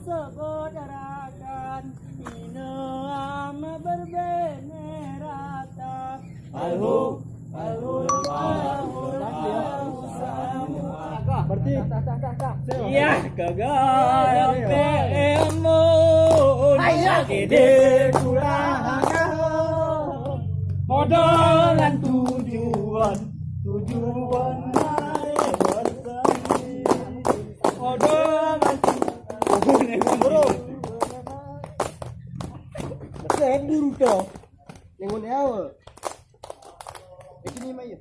sebodarakan Inoam berbenerata Alhu Berarti Ya kagak Pemun Kede kurang Modolan tujuan naik bersemi Modolan saya buru to. Nengon awal. Ini mah ya.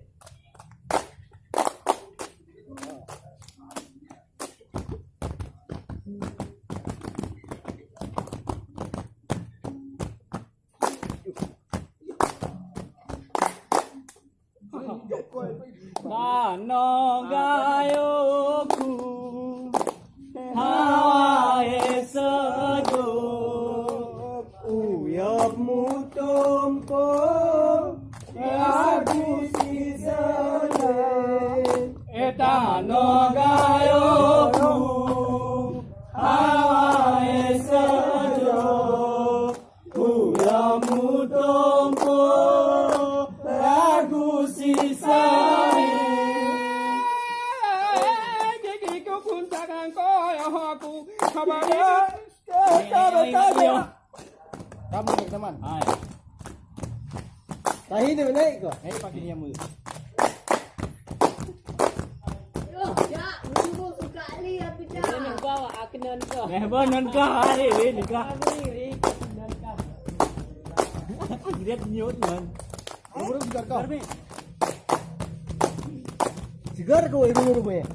Mano gayoku hawae sejuk uyap mutumpo aku sisane etano gayoku hawae sejuk uyap mutumpo aku sisane Kamu teman. Tahi ni mana ikut? Pakai dia mulu. Ya, minggu sekali tapi dah. Nak bawa akenan kau. Benan kah hari ini kah? Dia nyut man. Buru segar kau. Segar kau ibu rumah.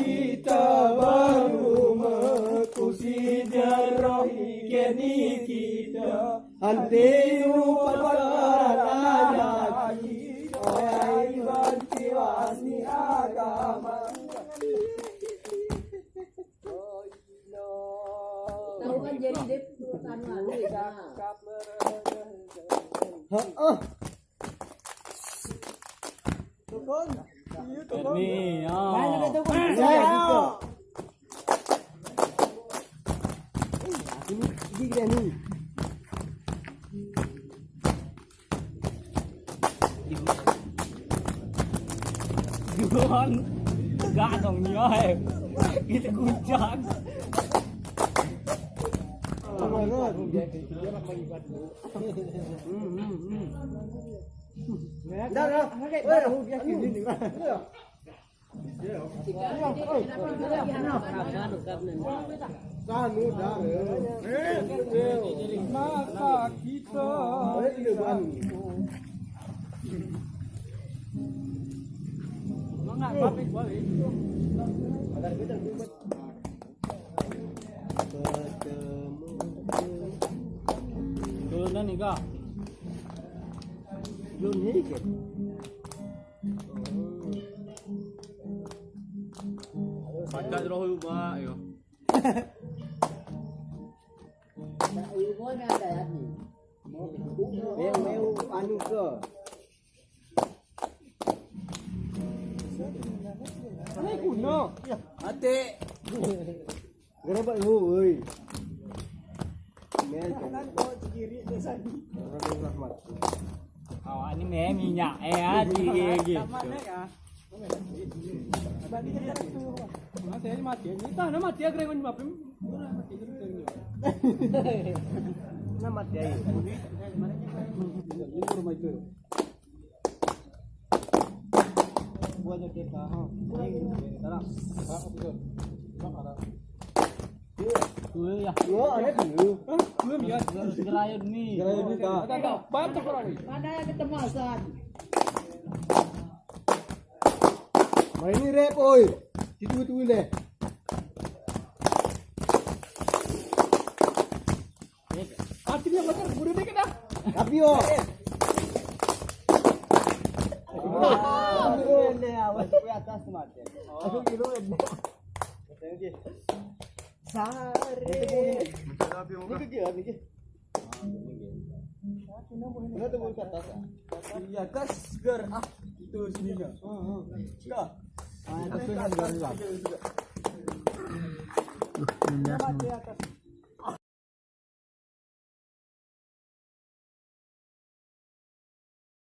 Kita baru mekusi jarohi kini kita hantinu perkara kita oi banti wasni agama Tahu kan jadi dia kan malu ya. ini Mana ya tu pun saya juga. Ini dia ni. Juan gak dong nyoy kita kuncang Mana? Dah dah. Oi, dia kini ni. Kanu dah. maka kita Mangat babik balik. Turunan ni kah? Belum ni ke? Pakat roh ubah yo. Ibu ni ada ni. Meu anu ke? Ini kuno. Ate. Gerobak lu, oi. Mel kan. Rahmat. Awak ni meh minyak ciri gitu. Saya mati. Kita nama mati agak dengan apa? Nama dia. Ini rumah itu. Buat kita. Dalam. Tu ya. Oh, ada dulu. Belum ya. Gerayun ni. Gerayun ni tak. Tak. Bantu orang ni. Mana ada kemasan? Main ni rap oi. Itu le. Artinya macam buru ni kita. Tapi oh. Le awak tu atas mati. Aku kilo ni. Sare. Ni ke dia ni ke? Mana tu boleh atas? Ya kas ger ah itu sini ya. Ka. Asuhan garuan. Nindas mo. Di atas.